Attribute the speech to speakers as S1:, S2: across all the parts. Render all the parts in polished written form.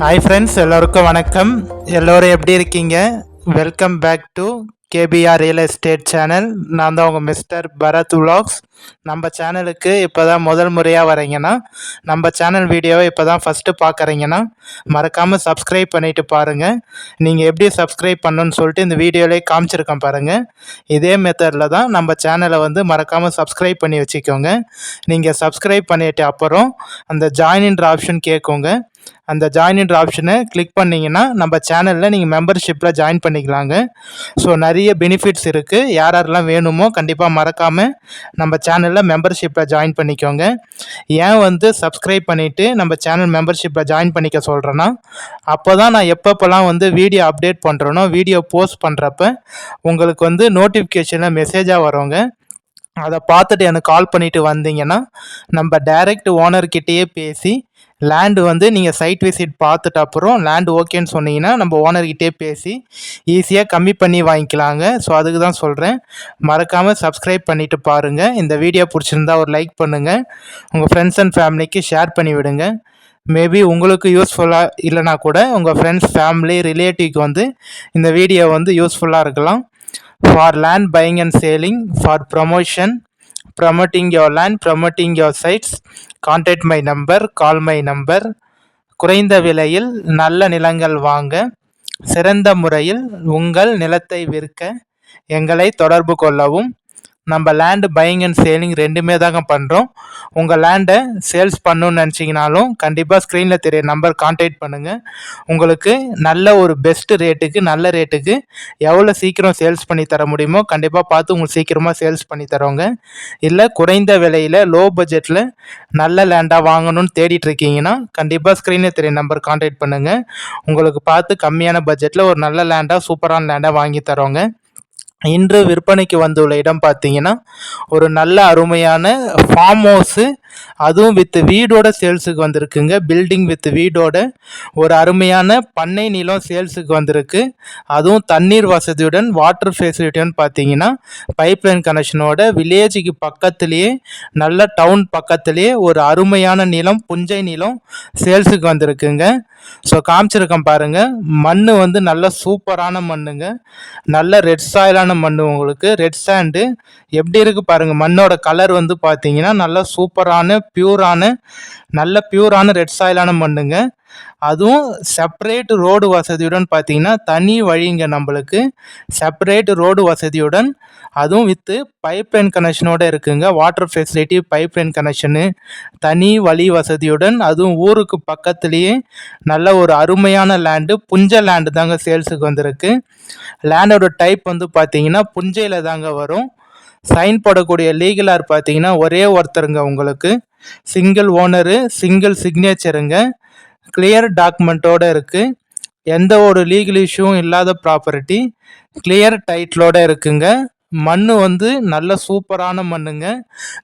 S1: Hi friends, எல்லோருக்கும் வணக்கம். எல்லோரும் எப்படி இருக்கீங்க? Welcome back to KPR real estate channel. நான் தான் உங்கள் மிஸ்டர் பரத் விலாக்ஸ். நம்ம சேனலுக்கு இப்போ தான் முதல் முறையாக வரீங்கன்னா, நம்ம சேனல் வீடியோவை இப்போ தான் ஃபஸ்ட்டு பார்க்குறீங்கன்னா மறக்காமல் சப்ஸ்கிரைப் பண்ணிவிட்டு பாருங்கள். நீங்கள் எப்படி சப்ஸ்கிரைப் பண்ணணுன்னு சொல்லிட்டு இந்த வீடியோவிலே காமிச்சிருக்கேன் பாருங்கள். இதே மெத்தடில் தான் நம்ம சேனலை மறக்காமல் சப்ஸ்கிரைப் பண்ணி வச்சுக்கோங்க. நீங்கள் சப்ஸ்கிரைப் பண்ணிவிட்டு அப்புறம் அந்த ஜாயின்ன்ற ஆப்ஷன் கேட்குங்க. அந்த ஜாயின்ன்ற ஆப்ஷனை கிளிக் பண்ணிங்கன்னா நம்ம சேனலில் நீங்கள் மெம்பர்ஷிப்பில் ஜாயின் பண்ணிக்கலாங்க. ஸோ நிறைய பெனிஃபிட்ஸ் இருக்குது. யாரெல்லாம் வேணுமோ கண்டிப்பாக மறக்காமல் நம்ம சேனலில் மெம்பர்ஷிப்பில் ஜாயின் பண்ணிக்கோங்க. ஏன் சப்ஸ்கிரைப் பண்ணிவிட்டு நம்ம சேனல் மெம்பர்ஷிப்பில் ஜாயின் பண்ணிக்க சொல்கிறேன்னா, அப்போ தான் நான் எப்பப்போலாம் வீடியோ அப்டேட் பண்ணுறேனோ, வீடியோ போஸ்ட் பண்ணுறப்ப உங்களுக்கு நோட்டிஃபிகேஷனில் மெசேஜாக வருங்க. அதை பார்த்துட்டு எனக்கு கால் பண்ணிவிட்டு வந்தீங்கன்னா நம்ம டைரக்ட் ஓனர்கிட்டயே பேசி லேண்டு நீங்கள் சைட் விசிட் பார்த்துட்டு அப்புறம் லேண்டு ஓகேன்னு சொன்னீங்கன்னா நம்ம ஓனர்கிட்டே பேசி ஈஸியாக கம்மி பண்ணி வாங்கிக்கலாங்க. ஸோ அதுக்கு தான் சொல்கிறேன். மறக்காமல் சப்ஸ்கிரைப் பண்ணிவிட்டு பாருங்கள். இந்த வீடியோ பிடிச்சிருந்தா ஒரு லைக் பண்ணுங்கள். உங்கள் ஃப்ரெண்ட்ஸ் அண்ட் ஃபேமிலிக்கு ஷேர் பண்ணி விடுங்க. மேபி உங்களுக்கு யூஸ்ஃபுல்லாக இல்லைனா கூட உங்கள் ஃப்ரெண்ட்ஸ், ஃபேமிலி, ரிலேட்டிவ்க்கு இந்த வீடியோ யூஸ்ஃபுல்லாக இருக்கலாம். For land buying and selling, for promotion, promoting your land, promoting your sites, contact my number, call my number. குறைந்த விலையில் நல்ல நிலங்கள் வாங்க, சிறந்த முறையில் உங்கள் நிலத்தை விற்க எங்களை தொடர்பு கொள்ளவும். நம்ம லேண்டு பையிங் அண்ட் சேலிங் ரெண்டுமே தாங்க பண்ணுறோம். உங்கள் லேண்டை சேல்ஸ் பண்ணணுன்னு நினச்சிங்கனாலும் கண்டிப்பாக ஸ்க்ரீனில் தெரிய நம்பர் கான்டாக்ட் பண்ணுங்கள். உங்களுக்கு நல்ல ஒரு பெஸ்ட்டு ரேட்டுக்கு, நல்ல ரேட்டுக்கு எவ்வளோ சீக்கிரம் சேல்ஸ் பண்ணி தர முடியுமோ கண்டிப்பாக பார்த்து உங்களுக்கு சீக்கிரமாக சேல்ஸ் பண்ணி தரோங்க. இல்லை குறைந்த விலையில் லோ பட்ஜெட்டில் நல்ல லேண்டாக வாங்கணும்னு தேடிட்டுருக்கீங்கன்னா கண்டிப்பாக ஸ்க்ரீனில் தெரிய நம்பர் கான்டாக்ட் பண்ணுங்கள். உங்களுக்கு பார்த்து கம்மியான பட்ஜெட்டில் ஒரு நல்ல லேண்டாக, சூப்பரான லேண்டாக வாங்கி தரோங்க. இன்று விற்பனைக்கு வந்துள்ள இடம் பார்த்தீங்கன்னா ஒரு நல்ல அருமையான ஃபார்ம் ஹவுஸு, அதுவும் வித் வீடோட சேல்ஸுக்கு வந்திருக்குங்க. பில்டிங் வித் வீடோட ஒரு அருமையான பண்ணை நிலம் சேல்ஸுக்கு வந்திருக்கு. அதுவும் தண்ணீர் வசதியுடன், வாட்டர் ஃபெசிலிட்டின்னு பார்த்தீங்கன்னா பைப்லைன் கனெக்ஷனோட வில்லேஜுக்கு பக்கத்துலேயே, நல்ல டவுன் பக்கத்துலேயே ஒரு அருமையான நிலம், புஞ்சை நிலம் சேல்ஸுக்கு வந்திருக்குங்க. ஸோ காமிச்சிருக்கேன் பாருங்கள். மண் நல்ல சூப்பரான மண்ணுங்க. நல்ல ரெட் சாயிலான மண். உங்களுக்கு ரெட் சாண்டு எப்படி இருக்குது பாருங்கள். மண்ணோட கலர் பார்த்தீங்கன்னா நல்ல சூப்பரான பியூரான ரெட் சாயிலான மண்ணுங்க. அதுவும் செப்பரேட் ரோடு வசதியுடன் பார்த்தீங்கன்னா தனி வழிங்க. நம்மளுக்கு செப்பரேட் ரோடு வசதியுடன், அதுவும் வித்து பைப்லைன் கனெக்ஷனோடு இருக்குங்க. வாட்டர் ஃபெசிலிட்டி, பைப்லைன் கனெக்ஷனு, தனி வழி வசதியுடன், அதுவும் ஊருக்கு பக்கத்துலேயே நல்ல ஒரு அருமையான லேண்டு, புஞ்சை லேண்டு தாங்க சேல்ஸுக்கு வந்திருக்கு. லேண்டோட டைப் பார்த்தீங்கன்னா புஞ்சையில் தாங்க வரும். சைன் போடக்கூடிய லீகலார் பார்த்தீங்கன்னா ஒரே ஒருத்தருங்க. உங்களுக்கு சிங்கிள் ஓனரு, சிங்கிள் சிக்னேச்சருங்க. கிளியர் டாக்குமெண்ட்டோடு இருக்குது. எந்த ஒரு லீகல் இஷ்யூவும் இல்லாத ப்ராப்பர்ட்டி, கிளியர் டைட்டிலோடு இருக்குங்க. மண் நல்ல சூப்பரான மண்ணுங்க.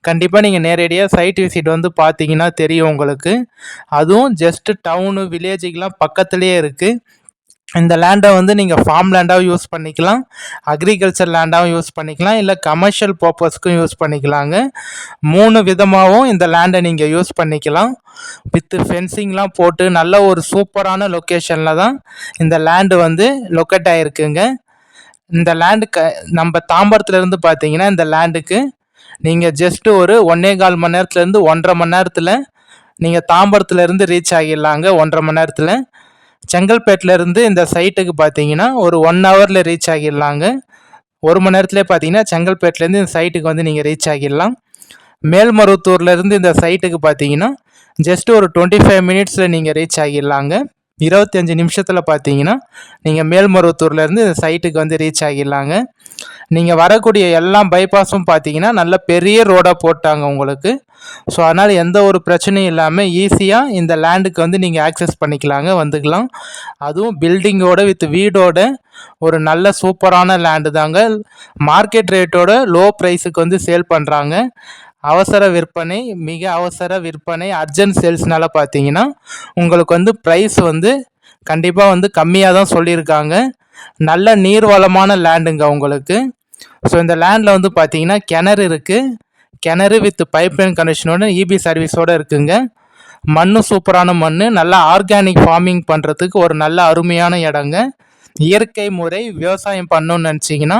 S1: கண்டிப்பாக நீங்கள் நேரடியாக சைட் விசிட் பார்த்தீங்கன்னா தெரியும் உங்களுக்கு. அதுவும் ஜஸ்ட்டு டவுனு, வில்லேஜுக்கெலாம் பக்கத்துலேயே இருக்குது. இந்த லேண்டை நீங்கள் ஃபார்ம் லேண்டாகவும் யூஸ் பண்ணிக்கலாம், அக்ரிகல்ச்சர் லேண்டாகவும் யூஸ் பண்ணிக்கலாம், இல்லை கமர்ஷியல் பர்பஸ்க்கும் யூஸ் பண்ணிக்கலாங்க. 3 விதமாகவும் இந்த லேண்டை நீங்கள் யூஸ் பண்ணிக்கலாம். வித்து ஃபென்சிங்லாம் போட்டு நல்ல ஒரு சூப்பரான லொக்கேஷனில் தான் இந்த லேண்டு லொக்கேட் ஆகிருக்குங்க. இந்த லேண்டு நம்ம தாம்பரத்துலேருந்து பார்த்தீங்கன்னா இந்த லேண்டுக்கு நீங்கள் ஜஸ்ட்டு ஒரு 1.25 மணி நேரத்துலேருந்து 1.5 மணி நேரத்தில் நீங்கள் தாம்பரத்துலேருந்து ரீச் ஆகிடலாங்க. 1.5 மணி நேரத்தில். செங்கல்பேட்டிலேருந்து இந்த சைட்டுக்கு பார்த்தீங்கன்னா ஒரு 1 ஹவரில் ரீச் ஆகிடலாங்க. 1 மணி நேரத்துலேயே பார்த்தீங்கன்னா செங்கல்பேட்டிலேருந்து இந்த சைட்டுக்கு நீங்கள் ரீச் ஆகிடலாம். மேல்மருவத்தூர்லேருந்து இந்த சைட்டுக்கு பார்த்தீங்கன்னா ஜஸ்ட் ஒரு 25 மினிட்ஸில் நீங்கள் ரீச் ஆகிடலாங்க. 25 நிமிஷத்தில் பார்த்தீங்கன்னா நீங்கள் மேல்மருவத்தூர்லேருந்து இந்த சைட்டுக்கு ரீச் ஆகிடலாங்க. நீங்கள் வரக்கூடிய எல்லா பைபாஸும் பார்த்தீங்கன்னா நல்ல பெரிய ரோடாக போட்டாங்க உங்களுக்கு. ஸோ அதனால் எந்த ஒரு பிரச்சனையும் இல்லாமல் ஈஸியாக இந்த லேண்டுக்கு நீங்கள் ஆக்சஸ் பண்ணிக்கலாங்க, வந்துக்கலாம். அதுவும் பில்டிங்கோட வித் வீடோட ஒரு நல்ல சூப்பரான லேண்டு தாங்க. மார்க்கெட் ரேட்டோட லோ ப்ரைஸுக்கு சேல் பண்ணுறாங்க. அவசர விற்பனை, மிக அவசர விற்பனை, அர்ஜென்ட் சேல்ஸ்னால பார்த்தீங்கன்னா உங்களுக்கு ப்ரைஸ் கண்டிப்பாக கம்மியாக தான் சொல்லியிருக்காங்க. நல்ல நீர்வளமான லேண்டுங்க உங்களுக்கு. ஸோ இந்த லேண்டில் பார்த்தீங்கன்னா கிணறு இருக்குது. கிணறு வித் பைப்லைன் கனெக்ஷனோட இபி சர்வீஸோடு இருக்குங்க. மண்ணு சூப்பரான மண், நல்லா ஆர்கானிக் ஃபார்மிங் பண்ணுறதுக்கு ஒரு நல்ல அருமையான இடங்க. இயற்கை முறை விவசாயம் பண்ணணும்னு நினச்சிங்கன்னா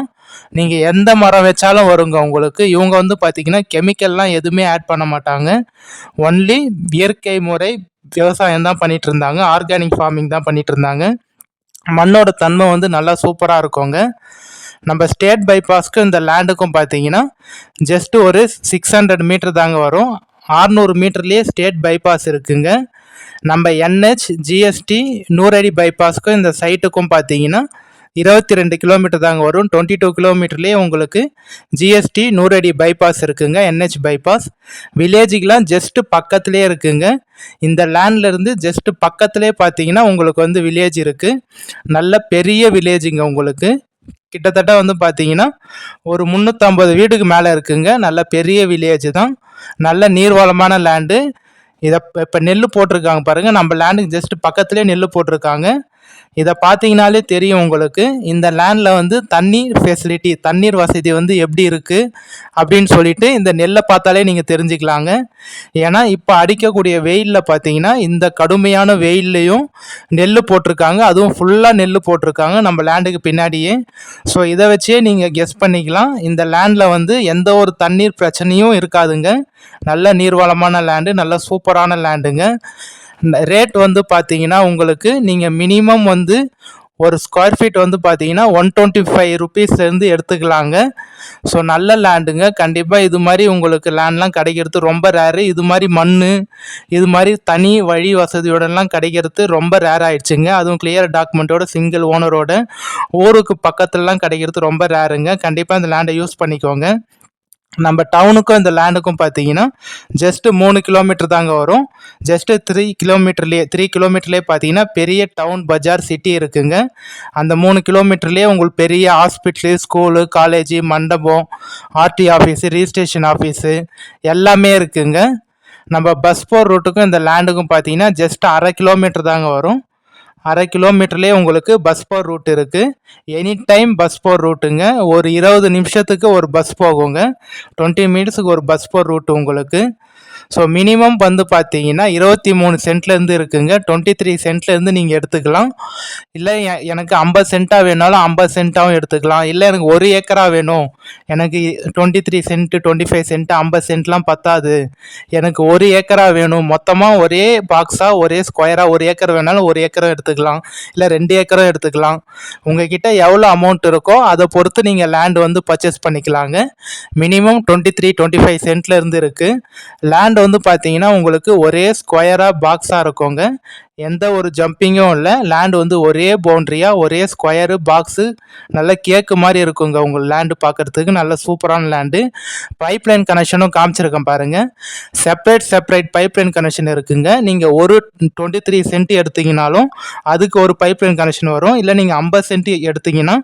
S1: நீங்கள் எந்த மரம் வச்சாலும் வருங்க உங்களுக்கு. இவங்க வந்து பார்த்தீங்கன்னா கெமிக்கல்லாம் எதுவுமே ஆட் பண்ண மாட்டாங்க. ஒன்லி இயற்கை முறை விவசாயம் தான் பண்ணிட்டு இருந்தாங்க. ஆர்கானிக் ஃபார்மிங் தான் பண்ணிட்டு இருந்தாங்க. மண்ணோட தன்மை வந்து நல்லா சூப்பராக இருக்குங்க. நம்ம ஸ்டேட் பைபாஸ்க்கு இந்த லேண்டுக்கும் பார்த்தீங்கன்னா ஜஸ்ட் ஒரு 600 மீட்டர் தாங்க வரும். 600 மீட்டர்லேயே ஸ்டேட் பைபாஸ் இருக்குங்க. நம்ம NH GST 100 அடி பைபாஸ்க்கும் இந்த சைட்டுக்கும் பார்த்தீங்கன்னா 22 கிலோமீட்டர் தாங்க வரும். 22 கிலோமீட்டர்லேயே உங்களுக்கு GST 100 அடி பைபாஸ் இருக்குங்க. NH பைபாஸ் வில்லேஜுக்கெலாம் ஜஸ்ட்டு பக்கத்துலேயே இருக்குங்க. இந்த லேண்ட்லேருந்து ஜஸ்ட்டு பக்கத்துலேயே பார்த்தீங்கன்னா உங்களுக்கு வந்து வில்லேஜ் இருக்குது. நல்ல பெரிய வில்லேஜுங்க உங்களுக்கு. கிட்டத்தட்ட வந்து பார்த்தீங்கன்னா ஒரு 350 வீடுக்கு மேலே இருக்குங்க. நல்ல பெரிய வில்லேஜ் தான். நல்ல நீர்வளமான லேண்டு. இதை இப்போ நெல் போட்டிருக்காங்க பாருங்கள். நம்ம லேண்டுக்கு ஜஸ்ட் பக்கத்துலேயே நெல் போட்டிருக்காங்க. இதை பார்த்தீங்கனாலே தெரியும் உங்களுக்கு. இந்த லேண்டில் வந்து தண்ணீர் ஃபெசிலிட்டி, தண்ணீர் வசதி வந்து எப்படி இருக்குது அப்படின்னு சொல்லிட்டு இந்த நெல்லை பார்த்தாலே நீங்கள் தெரிஞ்சுக்கலாங்க. ஏன்னா இப்போ அடிக்கக்கூடிய வெயிலில் பார்த்தீங்கன்னா இந்த கடுமையான வெயில்லையும் நெல் போட்டிருக்காங்க. அதுவும் ஃபுல்லாக நெல் போட்டிருக்காங்க நம்ம லேண்டுக்கு பின்னாடியே. ஸோ இதை வச்சே நீங்கள் கெஸ் பண்ணிக்கலாம். இந்த லேண்டில் வந்து எந்த ஒரு தண்ணீர் பிரச்சனையும் இருக்காதுங்க. நல்ல நீர்வளமான லேண்டு, நல்ல சூப்பரான லேண்டுங்க. ரேட் வந்து பார்த்தீங்கன்னா உங்களுக்கு நீங்கள் மினிமம் வந்து ஒரு ஸ்கொயர் ஃபீட் வந்து பார்த்தீங்கன்னா 125 ருபீஸ்லேருந்து எடுத்துக்கலாங்க. ஸோ நல்ல லேண்டுங்க. கண்டிப்பாக இது மாதிரி உங்களுக்கு லேண்ட்லாம் கிடைக்கிறது ரொம்ப ரேரு. இது மாதிரி மண், இது மாதிரி தனி வழி வசதியோடலாம் கிடைக்கிறது ரொம்ப ரேர் ஆயிடுச்சுங்க. அதுவும் கிளியர் டாக்குமெண்ட்டோட சிங்கிள் ஓனரோட ஊருக்கு பக்கத்துலலாம் கிடைக்கிறது ரொம்ப ரேருங்க. கண்டிப்பாக இந்த லேண்டை யூஸ் பண்ணிக்கோங்க. நம்ம டவுனுக்கும் இந்த லேண்டுக்கும் பார்த்தீங்கன்னா ஜஸ்ட்டு 3 கிலோமீட்டர் தாங்க வரும். ஜஸ்ட்டு 3 கிலோமீட்டர்லேயே பார்த்தீங்கன்னா பெரிய டவுன் பஜார் சிட்டி இருக்குங்க. அந்த 3 கிலோமீட்டர்லேயே உங்களுக்கு பெரிய ஹாஸ்பிட்டலு, ஸ்கூலு, காலேஜு, மண்டபம், ஆர்டி ஆஃபீஸு, ரிஜிஸ்ட்ரேஷன் ஆஃபீஸு எல்லாமே இருக்குங்க. நம்ம பஸ் போகிற ரூட்டுக்கும் இந்த லேண்டுக்கும் பார்த்தீங்கன்னா ஜஸ்ட் 1/2 கிலோமீட்டர் தாங்க வரும். 1/2 கிலோமீட்டர்லேயே உங்களுக்கு பஸ் போகிற ரூட் இருக்குது. எனி டைம் பஸ் போகிற ரூட்டுங்க. ஒரு 20 நிமிஷத்துக்கு ஒரு பஸ் போகுங்க. 20 மினிட்ஸுக்கு ஒரு பஸ் போகிற ரூட்டு உங்களுக்கு. ஸோ மினிமம் வந்து பார்த்தீங்கன்னா 23 சென்ட்லேருந்து இருக்குங்க. 23 சென்ட்லேருந்து நீங்கள் எடுத்துக்கலாம். இல்லை எனக்கு 50 சென்ட்டாக வேணாலும் 50 சென்ட்டாகவும் எடுத்துக்கலாம். இல்லை எனக்கு 1 ஏக்கராக வேணும், எனக்கு 23 சென்ட்டு 25 சென்ட்டு 50 சென்ட்லாம் பத்தாது, எனக்கு 1 ஏக்கராக வேணும், மொத்தமாக ஒரே பாக்ஸாக ஒரே ஸ்கொயராக 1 ஏக்கர் வேணாலும் 1 ஏக்கரும் எடுத்துக்கலாம். இல்லை 2 ஏக்கரும் எடுத்துக்கலாம். உங்ககிட்ட எவ்வளோ அமௌண்ட் இருக்கோ அதை பொறுத்து நீங்கள் லேண்ட் வந்து பர்ச்சேஸ் பண்ணிக்கலாங்க. மினிமம் 23-25 சென்ட்லேருந்து இருக்குது. லேண்ட் வந்து பார்த்தீங்கன்னா உங்களுக்கு ஒரே ஸ்கொயராக பாக்ஸாக இருக்குங்க. எந்த ஒரு ஜம்பிங்கும் இல்லை. லேண்டு வந்து ஒரே பவுண்ட்ரியாக ஒரே ஸ்கொயரு பாக்ஸு நல்ல கேக்கு மாதிரி இருக்குங்க. உங்கள் லேண்டு பார்க்குறதுக்கு நல்ல சூப்பரான லேண்டு. பைப்லைன் கனெக்ஷனும் காமிச்சிருக்கேன் பாருங்கள். செப்பரேட் பைப்லைன் கனெக்ஷன் இருக்குங்க. நீங்கள் ஒரு 23 சென்ட் எடுத்தீங்கனாலும் அதுக்கு ஒரு பைப்லைன் கனெக்ஷன் வரும். இல்லை நீங்கள் 50 சென்ட் எடுத்தீங்கன்னா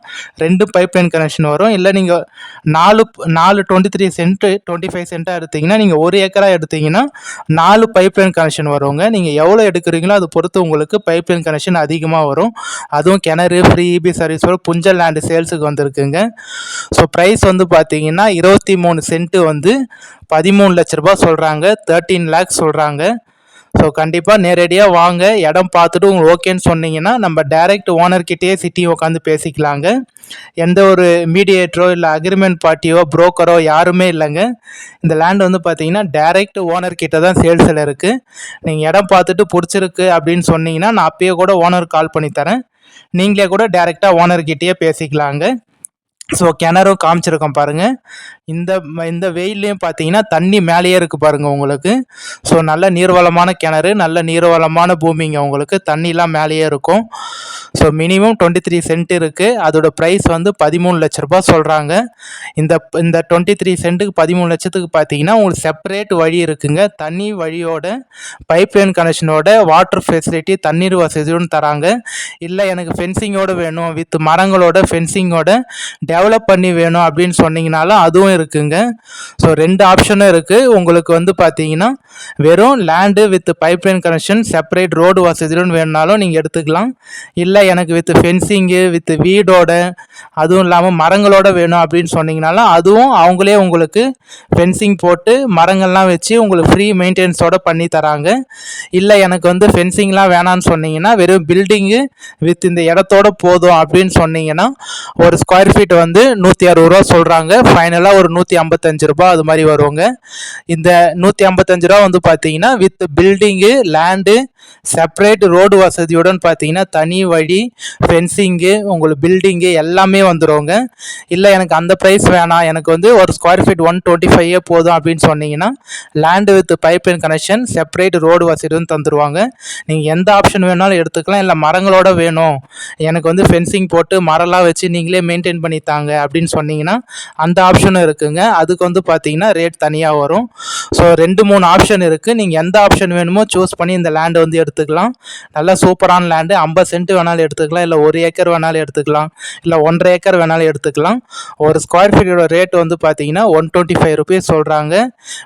S1: 2 பைப்லைன் கனெக்ஷன் வரும். இல்லை நீங்கள் 4 23 சென்ட் 25 சென்ட்டாக எடுத்தீங்கன்னா நீங்கள் 1 ஏக்கராக எடுத்தீங்கன்னா 4 பைப்லைன் கனெக்ஷன் வருங்க. நீங்கள் எவ்வளோ எடுக்கிறீங்களோ அது பொறுத்து உங்களுக்கு பைப்லைன் கனெக்ஷன் அதிகமாக வரும். அதுவும் கிணறு ஃப்ரீ இபி சர்வீஸோட புஞ்சல் லேண்டு சேல்ஸுக்கு வந்திருக்குங்க. ஸோ ப்ரைஸ் வந்து பார்த்தீங்கன்னா 23 சென்ட்டு வந்து 13 லட்ச ரூபா சொல்கிறாங்க. 13 லேக்ஸ் சொல்கிறாங்க. ஸோ கண்டிப்பாக நேரடியாக வாங்க, இடம் பார்த்துட்டு உங்களுக்கு ஓகேன்னு சொன்னீங்கன்னா நம்ம டைரக்ட் ஓனர்கிட்டயே சிட்டி உட்காந்து பேசிக்கலாங்க. எந்த ஒரு மீடியேட்டரோ இல்லை அக்ரிமெண்ட் பார்ட்டியோ புரோக்கரோ யாருமே இல்லைங்க. இந்த லேண்ட் வந்து பார்த்தீங்கன்னா டைரக்ட் ஓனர்கிட்ட தான் சேல்ஸில் இருக்குது. நீங்கள் இடம் பார்த்துட்டு பிடிச்சிருக்கு அப்படின்னு சொன்னீங்கன்னா நான் அப்பயே கூட ஓனருக்கு கால் பண்ணி தரேன். நீங்களே கூட டைரெக்டாக ஓனர்கிட்டயே பேசிக்கலாங்க. ஸோ கிணறும் காமிச்சிருக்கோம் பாருங்கள். இந்த வெயிலையும் பார்த்தீங்கன்னா தண்ணி மேலேயே இருக்குது பாருங்கள் உங்களுக்கு. ஸோ நல்ல நீர்வளமான கிணறு, நல்ல நீர்வளமான பூமிங்க உங்களுக்கு. தண்ணிலாம் மேலேயே இருக்கும். ஸோ மினிமம் 23 சென்ட் இருக்குது. அதோட ப்ரைஸ் வந்து 13 லட்ச ரூபா சொல்கிறாங்க. இந்த 23 சென்ட்டுக்கு 13 லட்சத்துக்கு பார்த்தீங்கன்னா உங்களுக்கு செப்பரேட் வழி இருக்குங்க. தண்ணி வழியோட பைப்லைன் கனெக்ஷனோட வாட்டர் ஃபெசிலிட்டி தண்ணீர் வசதியோடு தராங்க. இல்லை எனக்கு ஃபென்சிங்கோடு வேணும், வித் மரங்களோட ஃபென்சிங்கோட டெவலப் பண்ணி வேணும் அப்படின்னு சொன்னீங்கனாலும் அதுவும் இருக்குங்க. ஸோ 2 ஆப்ஷனும் இருக்குது. உங்களுக்கு வந்து பார்த்தீங்கன்னா வெறும் land with pipeline connection separate road வசதியுடன் வேணுனாலும் நீங்கள் எடுத்துக்கலாம். இல்லை எனக்கு வித் ஃபென்சிங்கு வித் வீடோட அதுவும் இல்லாமல் மரங்களோட வேணும் அப்படின்னு சொன்னீங்கனாலும் அதுவும் அவங்களே உங்களுக்கு ஃபென்சிங் போட்டு மரங்கள்லாம் வச்சு உங்களுக்கு ஃப்ரீ மெயின்டெனன்ஸோட பண்ணி தராங்க. இல்லை எனக்கு வந்து ஃபென்சிங்லாம் வேணான்னு சொன்னீங்கன்னா வெறும் பில்டிங்கு வித் இந்த இடத்தோட போதும் அப்படின்னு சொன்னீங்கன்னா ஒரு ஸ்கொயர் ஃபீட் வந்து 160 ரூபா சொல்கிறாங்க. ஃபைனலாக ஒரு 155 ரூபா அது மாதிரி வருவாங்க. இந்த 155 ரூபா வந்து பார்த்தீங்கன்னா with building land separate road வசதியுடன் பார்த்தீங்கன்னா தனி வழி ஃபென்சிங்கு உங்களுக்கு பில்டிங்கு எல்லாமே வந்துடுங்க. இல்லை எனக்கு அந்த ப்ரைஸ் வேணாம், எனக்கு வந்து ஒரு ஸ்கொயர் ஃபீட் 125 போதும் அப்படின்னு சொன்னீங்கன்னா land with pipe and connection separate road வசதியும் தந்துடுவாங்க. நீங்கள் எந்த ஆப்ஷன் வேணாலும் எடுத்துக்கலாம். இல்லை மரங்களோட வேணும், எனக்கு வந்து ஃபென்சிங் போட்டு மரம்லாம் வச்சு நீங்களே மெயின்டைன் பண்ணி தாங்க அப்படின்னு சொன்னீங்கன்னா அந்த ஆப்ஷனும் இருக்குங்க. அதுக்கு வந்து பார்த்தீங்கன்னா ரேட் தனியாக வரும். ஸோ 2-3 ஆப்ஷன் இருக்குது. நீங்கள் எந்த ஆப்ஷன் வேணுமோ சூஸ் பண்ணி இந்த லேண்டை வந்து எடுத்துக்கலாம். நல்லா சூப்பரான லேண்டு, 50 சென்ட் வேணாலும் எடுத்துக்கலாம், இல்லை 1 ஏக்கர் வேணாலும் எடுத்துக்கலாம், இல்லை 1.5 ஏக்கர் வேணாலும் எடுத்துக்கலாம். ஒரு ஸ்கொயர் ஃபீட்டோட ரேட் வந்து பார்த்தீங்கன்னா 125 ருபீஸ் சொல்கிறாங்க.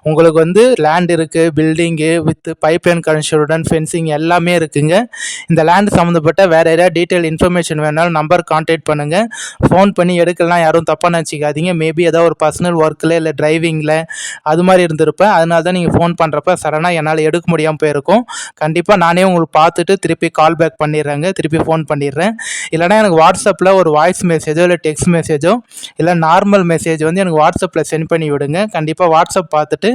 S1: உங்களுக்கு வந்து லேண்ட் இருக்குது, பில்டிங்கு வித் பைப் அண்ட் கனெக்ஷனுடன் ஃபென்சிங் எல்லாமே இருக்குங்க. இந்த லேண்டு சம்மந்தப்பட்ட வேறு ஏதாவது டீட்டெயில் இன்ஃபர்மேஷன் வேணாலும் நம்பர் கான்டாக்ட் பண்ணுங்கள். ஃபோன் பண்ணி எடுக்கலாம், யாரும் தப்பாக நினச்சிக்காதீங்க. மேபி ஏதாவது ஒரு பர்சனல் ஒர்க்கில் இல்லை டிரைவிங்கில் அது மாதிரி இருந்திருப்பேன். அதனால தான் நீங்கள் ஃபோன் பண்ணுறப்ப சடனாக என்னால் எடுக்க முடியாமல் போயிருக்கும். கண்டிப்பாக நானே உங்களுக்கு பார்த்துட்டு திருப்பி கால் பேக் பண்ணிடுறேங்க, திருப்பி ஃபோன் பண்ணிடுறேன். இல்லைனா எனக்கு வாட்ஸ்அப்பில் ஒரு வாய்ஸ் மெசேஜோ இல்லை டெக்ஸ்ட் மெசேஜோ இல்லை நார்மல் மெசேஜ் வந்து எனக்கு வாட்ஸ்அப்பில் சென்ட் பண்ணி விடுங்க. கண்டிப்பாக வாட்ஸ்அப் பார்த்துட்டு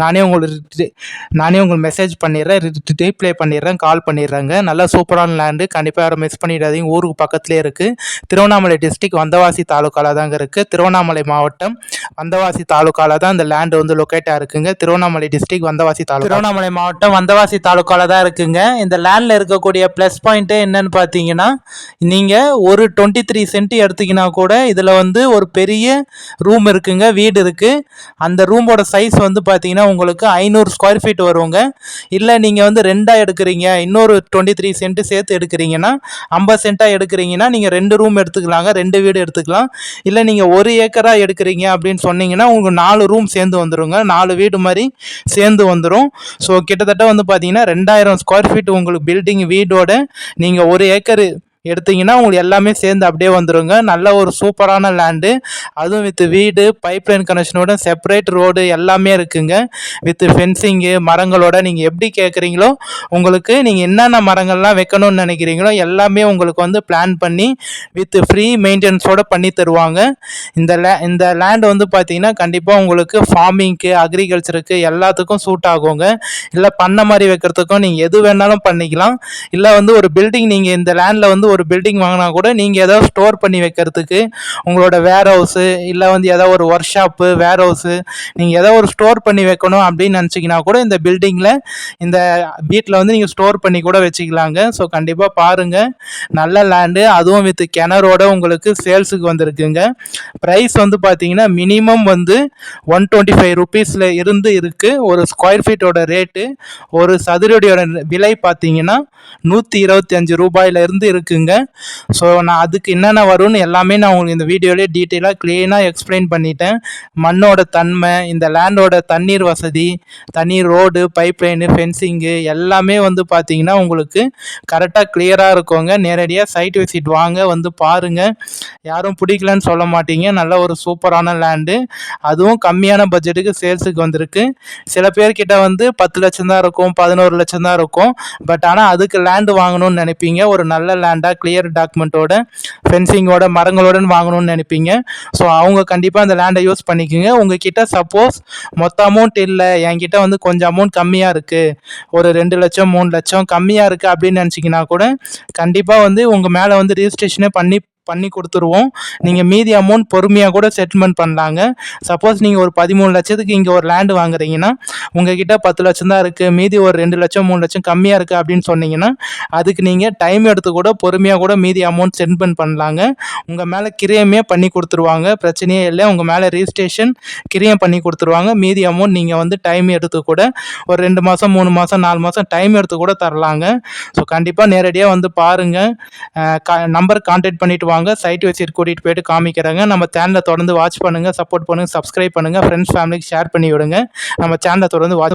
S1: நானே உங்களுக்கு மெசேஜ் பண்ணிடுறேன், ரீப்ளை பண்ணிடுறேன், கால் பண்ணிடுறேங்க. நல்லா சூப்பரான லேண்டு, கண்டிப்பாக யாரும் மிஸ் பண்ணிடாதீங்க. ஊருக்கு பக்கத்துலேயே இருக்குது. திருவண்ணாமலை டிஸ்ட்ரிக்ட் வந்தவாசி தாலுக்காவில் தாங்க இருக்குது. திருவண்ணாமலை மாவட்டம் வந்தவாசி தாலுக்காவில் தான் இந்த லேண்டு வந்து லொக்கேட்டாக இருக்குங்க. திருவண்ணாமலை டிஸ்ட்ரிக்ட் வந்தவாசி தாலுக்கா, திருவண்ணாமலை மாவட்டம் வந்தவாசி தாலுக்காவில் தான் இருக்குங்க. இந்த லேண்டில் இருக்கக்கூடிய ப்ளஸ் பாயிண்ட்டு என்னன்னு பார்த்தீங்கன்னா, நீங்கள் ஒரு 23 சென்ட் எடுத்தீங்கன்னா கூட இதில் வந்து ஒரு பெரிய ரூம் இருக்குங்க, வீடு இருக்குது. அந்த ரூமோட சைஸ் வந்து பார்த்தீங்கன்னா உங்களுக்கு 500 ஸ்கொயர் ஃபீட் வருங்க. இல்லை நீங்கள் வந்து 2 எடுக்கிறீங்க, இன்னொரு 23 சென்ட் சேர்த்து எடுக்கிறீங்கன்னா 50 சென்ட்டாக எடுக்கிறீங்கன்னா நீங்கள் 2 ரூம் எடுத்துக்கலாங்க, 2 வீடு எடுத்துக்கலாம். இல்லை நீங்கள் 1 ஏக்கராக எடுக்கிறீங்க அப்படின்னு சொன்னீங்கன்னா உங்களுக்கு 4 ரூம் சேர்ந்து வந்துடுங்க, 4 வீடு மாதிரி சேர்ந்து வந்துடும். ஸோ கிட்டத்தட்ட வந்து பார்த்தீங்கன்னா 2000 ஸ்கொயர் ஃபீட் உங்களுக்கு பில்டிங் வீடோட நீங்கள் 1 ஏக்கர் எடுத்தீங்கன்னா உங்களுக்கு எல்லாமே சேர்ந்து அப்படியே வந்துடுங்க. நல்ல ஒரு சூப்பரான லேண்டு, அதுவும் வித் வீடு பைப் லைன் கனெக்ஷனோட செப்பரேட் ரோடு எல்லாமே இருக்குங்க. வித் ஃபென்சிங்கு மரங்களோட நீங்கள் எப்படி கேட்குறீங்களோ உங்களுக்கு நீங்கள் என்னென்ன மரங்கள்லாம் வைக்கணும்னு நினைக்கிறீங்களோ எல்லாமே உங்களுக்கு வந்து பிளான் பண்ணி வித் ஃப்ரீ மெயின்டெனன்ஸோடு பண்ணி தருவாங்க. இந்த லேண்ட் வந்து பார்த்தீங்கன்னா கண்டிப்பாக உங்களுக்கு ஃபார்மிங்க்கு அக்ரிகல்ச்சருக்கு எல்லாத்துக்கும் சூட் ஆகுங்க. இல்லை பண்ண மாதிரி வைக்கிறதுக்கும் நீங்கள் எது வேணாலும் பண்ணிக்கலாம். இல்லை வந்து ஒரு பில்டிங் நீங்கள் இந்த லேண்டில் வந்து ஒரு பில்டிங் வாங்கினா கூட நீங்கள் ஏதாவது ஸ்டோர் பண்ணி வைக்கிறதுக்கு உங்களோட வேர் ஹவுஸு இல்லை வந்து ஏதாவது ஒரு ஒர்க் ஷாப்பு வேர் ஹவுஸு நீங்கள் ஏதாவது ஒரு ஸ்டோர் பண்ணி வைக்கணும் அப்படின்னு நினச்சிங்கன்னா கூட இந்த பில்டிங்கில் இந்த வீட்டில் வந்து நீங்கள் ஸ்டோர் பண்ணி கூட வச்சுக்கலாங்க. ஸோ கண்டிப்பாக பாருங்கள், நல்ல லேண்டு, அதுவும் வித் கிணறோட உங்களுக்கு சேல்ஸுக்கு வந்திருக்குங்க. ப்ரைஸ் வந்து பார்த்தீங்கன்னா மினிமம் வந்து 125 ருபீஸில் இருந்து இருக்குது. ஒரு ஸ்கொயர் ஃபீட்டோட ரேட்டு ஒரு சதுரடியோட விலை பார்த்தீங்கன்னா 125 ரூபாயிலிருந்து இருக்குங்க. ஸோ நான் அதுக்கு என்னென்ன வரும்னு எல்லாமே நான் உங்களுக்கு இந்த வீடியோலேயே டீட்டெயிலாக க்ளீனாக எக்ஸ்பிளைன் பண்ணிட்டேன். மண்ணோட தன்மை, இந்த லேண்டோட தண்ணீர் வசதி, தண்ணீர் ரோடு பைப் லைனு ஃபென்சிங்கு எல்லாமே வந்து பார்த்தீங்கன்னா உங்களுக்கு கரெக்டாக கிளியராக இருக்குங்க. நேரடியாக சைட் விசிட் வாங்க, வந்து பாருங்கள், யாரும் பிடிக்கலன்னு சொல்ல மாட்டீங்க. நல்ல ஒரு சூப்பரான லேண்டு, அதுவும் கம்மியான பட்ஜெட்டுக்கு சேல்ஸுக்கு வந்திருக்கு. சில பேர்கிட்ட வந்து 10 லட்சம் தான் இருக்கும், 11 லட்சம் தான் இருக்கும். பட் ஆனால் அதுக்கு லேண்டு வாங்கணும்னு நினைப்பீங்க, ஒரு நல்ல லேண்டாக கிளியர் டாக்குமெண்ட்டோட ஃபென்சிங்கோட மரங்களோட வாங்கணும்னு நினைப்பீங்க. ஸோ அவங்க கண்டிப்பாக அந்த லேண்டை யூஸ் பண்ணிக்கோங்க. உங்ககிட்ட சப்போஸ் மொத்த அமௌண்ட் இல்லை, என்கிட்ட வந்து கொஞ்சம் அமௌண்ட் கம்மியாக இருக்குது, ஒரு 2 லட்சம் 3 லட்சம் கம்மியாக இருக்குது அப்படின்னு நினச்சிங்கன்னா கூட கண்டிப்பாக வந்து உங்கள் மேலே வந்து ரிஜிஸ்ட்ரேஷனே பண்ணி கொடுத்துருவோம். நீங்கள் மீதி அமௌண்ட் பொறுமையாக கூட செட்டில்மெண்ட் பண்ணலாங்க. சப்போஸ் நீங்கள் ஒரு 13 லட்சத்துக்கு இங்கே ஒரு லேண்டு வாங்குறீங்கன்னா உங்ககிட்ட 10 லட்சம் தான் இருக்குது, மீதி ஒரு 2 லட்சம் 3 லட்சம் கம்மியாக இருக்குது அப்படின்னு சொன்னீங்கன்னா அதுக்கு நீங்கள் டைம் எடுத்து கூட பொறுமையாக கூட மீதி அமௌண்ட் செட்டில்மெண்ட் பண்ணலாங்க. உங்கள் மேலே கிரியமே பண்ணி கொடுத்துருவாங்க, பிரச்சனையே இல்லை. உங்கள் மேலே ரிஜிஸ்ட்ரேஷன் கிரியம் பண்ணி கொடுத்துருவாங்க. மீதி அமௌண்ட் நீங்கள் வந்து டைம் எடுத்து கூட ஒரு 2 மாதம் 3 மாதம் 4 மாதம் டைம் எடுத்து கூட தரலாங்க. ஸோ கண்டிப்பாக நேரடியாக வந்து பாருங்கள், நம்பர் கான்டாக்ட் பண்ணிவிட்டு வாங்க, சைட் விசிட் கூட்டிகிட்டு போயிட்டு காமிக்கிறாங்க. நம்ம சேனலை தொடர்ந்து வாட்ச் பண்ணுங்கள், சப்போர்ட் பண்ணுங்கள், சப்ஸ்கிரைப் பண்ணுங்கள், ஃப்ரெண்ட்ஸ் ஃபேமிலிக்கு ஷேர் பண்ணி விடுங்க. நம்ம சேனலை தொடர்ந்து வாட்ச்